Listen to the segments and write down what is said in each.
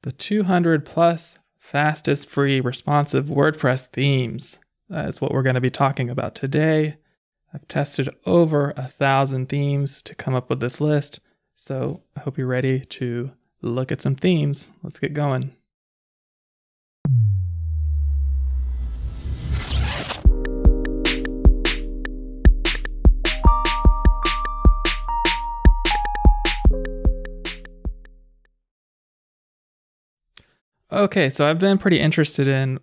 The 200 plus fastest free responsive WordPress themes. That is what we're going to be talking about today. I've tested over 1,000 themes to come up with this list, so I hope you're ready to look at some themes. Let's get going. Okay, so I've been pretty interested in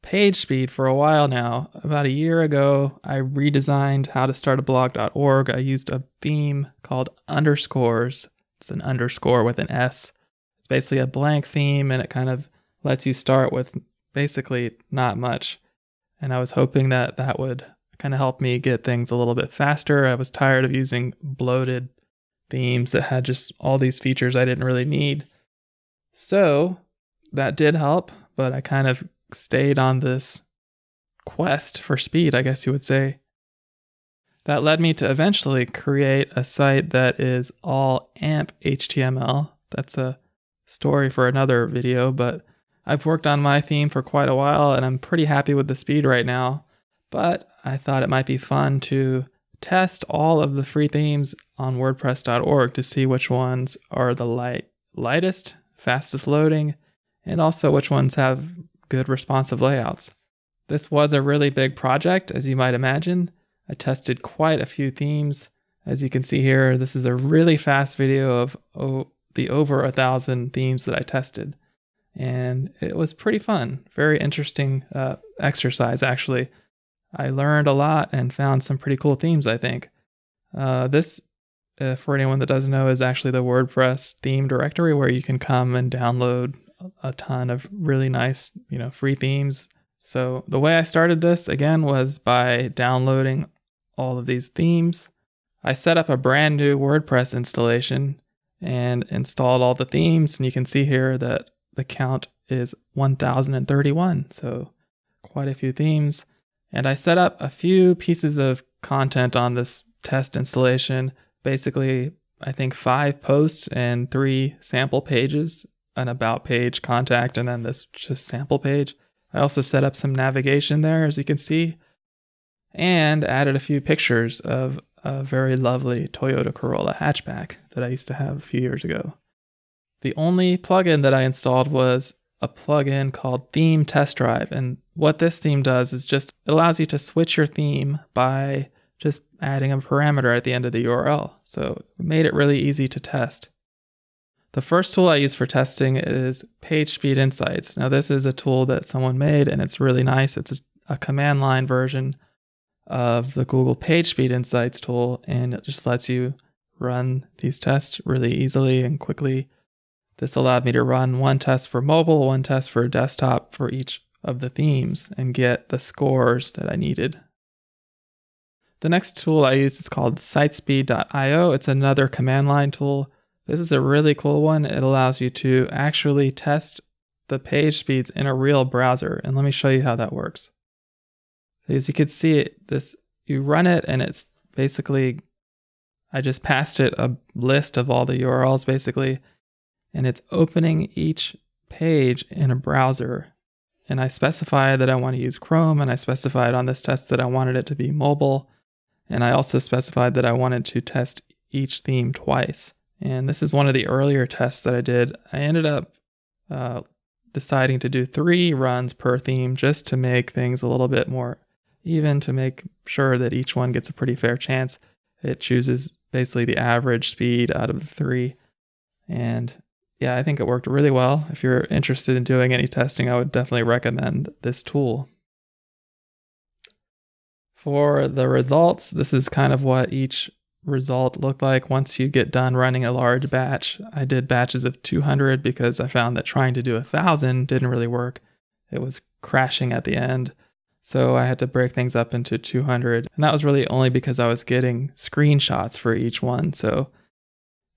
page speed for a while now. About a year ago, I redesigned howtostartablog.org. I used a theme called Underscores. It's an underscore with an S. It's basically a blank theme, and it kind of lets you start with basically not much. And I was hoping that that would kind of help me get things a little bit faster. I was tired of using bloated themes that had just all these features I didn't really need. So that did help, but I kind of stayed on this quest for speed, I guess you would say. That led me to eventually create a site that is all AMP HTML. That's a story for another video, but I've worked on my theme for quite a while and I'm pretty happy with the speed right now. But I thought it might be fun to test all of the free themes on WordPress.org to see which ones are the lightest, fastest loading, and also which ones have good responsive layouts. This was a really big project, as you might imagine. I tested quite a few themes. As you can see here, this is a really fast video of the over 1,000 themes that I tested. And it was pretty fun. Very interesting exercise, actually. I learned a lot and found some pretty cool themes, I think. This, for anyone that doesn't know, is actually the WordPress theme directory where you can come and download a ton of really nice, free themes. So the way I started this, again, was by downloading all of these themes. I set up a brand new WordPress installation and installed all the themes. And you can see here that the count is 1,031. So quite a few themes. And I set up a few pieces of content on this test installation. Basically, I think 5 posts and 3 sample pages. An about page, contact, and then this just sample page. I also set up some navigation there, as you can see, and added a few pictures of a very lovely Toyota Corolla hatchback that I used to have a few years ago. The only plugin that I installed was a plugin called Theme Test Drive, and what this theme does is just it allows you to switch your theme by just adding a parameter at the end of the URL. So it made it really easy to test. The first tool I use for testing is Page Speed Insights. Now this is a tool that someone made and it's really nice. It's a command line version of the Google Page Speed Insights tool, and it just lets you run these tests really easily and quickly. This allowed me to run one test for mobile, one test for desktop for each of the themes and get the scores that I needed. The next tool I used is called sitespeed.io. It's another command line tool. This is a really cool one. It allows you to actually test the page speeds in a real browser. And let me show you how that works. So as you can see, you run it and it's basically, I just passed it a list of all the URLs basically, and it's opening each page in a browser. And I specified that I want to use Chrome, and I specified on this test that I wanted it to be mobile. And I also specified that I wanted to test each theme twice. And this is one of the earlier tests that I did. I ended up deciding to do 3 runs per theme just to make things a little bit more even, to make sure that each one gets a pretty fair chance. It chooses basically the average speed out of the 3. And yeah, I think it worked really well. If you're interested in doing any testing, I would definitely recommend this tool. For the results, this is kind of what each result looked like once you get done running a large batch. I did batches of 200 because I found that trying to do 1,000 didn't really work. It was crashing at the end. So I had to break things up into 200. And that was really only because I was getting screenshots for each one. So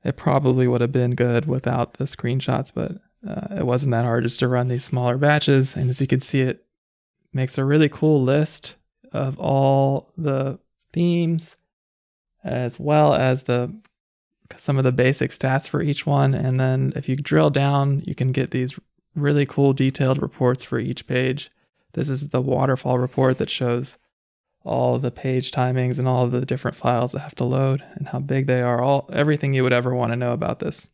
it probably would have been good without the screenshots, but it wasn't that hard just to run these smaller batches. And as you can see, it makes a really cool list of all the themes, as well as the some of the basic stats for each one. And then if you drill down, you can get these really cool detailed reports for each page. This is the waterfall report that shows all the page timings and all the different files that have to load and how big they are, everything you would ever want to know about this.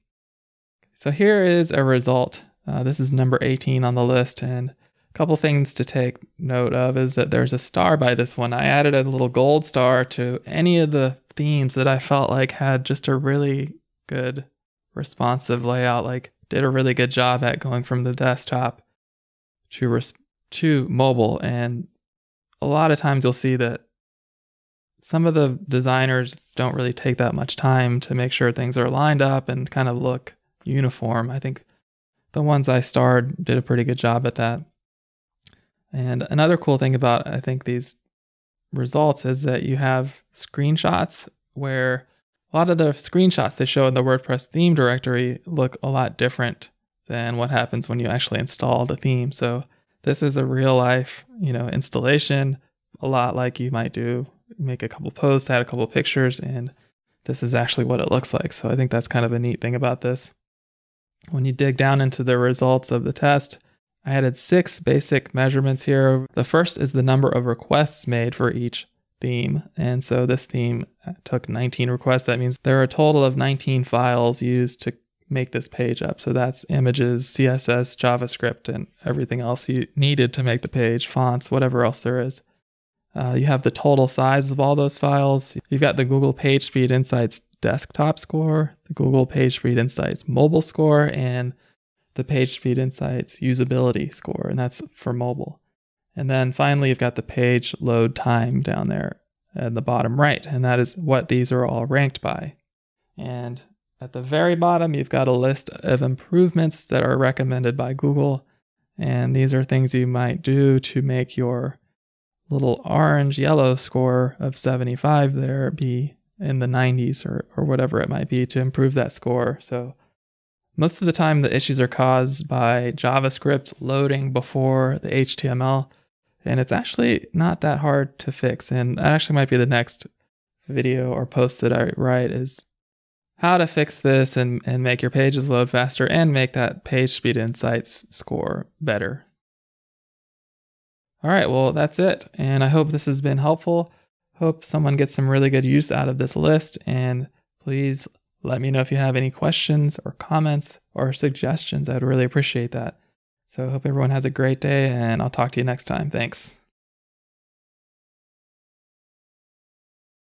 So here is a result. This is number 18 on the list, and a couple things to take note of is that there's a star by this one. I added a little gold star to any of the themes that I felt like had just a really good responsive layout, like did a really good job at going from the desktop to mobile. And a lot of times you'll see that some of the designers don't really take that much time to make sure things are lined up and kind of look uniform. I think the ones I starred did a pretty good job at that. And another cool thing about, I think, these results is that you have screenshots where a lot of the screenshots they show in the WordPress theme directory look a lot different than what happens when you actually install the theme. So this is a real life, installation, a lot like you might do, make a couple posts, add a couple pictures, and this is actually what it looks like. So I think that's kind of a neat thing about this. When you dig down into the results of the test, I added 6 basic measurements here. The first is the number of requests made for each theme. And so this theme took 19 requests. That means there are a total of 19 files used to make this page up. So that's images, CSS, JavaScript, and everything else you needed to make the page, fonts, whatever else there is. You have the total size of all those files. You've got the Google PageSpeed Insights desktop score, the Google PageSpeed Insights mobile score, and the PageSpeed Insights usability score, and that's for mobile. And then finally, you've got the page load time down there at the bottom right, and that is what these are all ranked by. And at the very bottom, you've got a list of improvements that are recommended by Google, and these are things you might do to make your little orange-yellow score of 75 there be in the 90s or whatever it might be to improve that score. So most of the time, the issues are caused by JavaScript loading before the HTML, and it's actually not that hard to fix. And that actually might be the next video or post that I write, is how to fix this and make your pages load faster and make that PageSpeed Insights score better. All right, well, that's it. And I hope this has been helpful. Hope someone gets some really good use out of this list. And please let me know if you have any questions or comments or suggestions. I'd really appreciate that. So I hope everyone has a great day, and I'll talk to you next time. Thanks.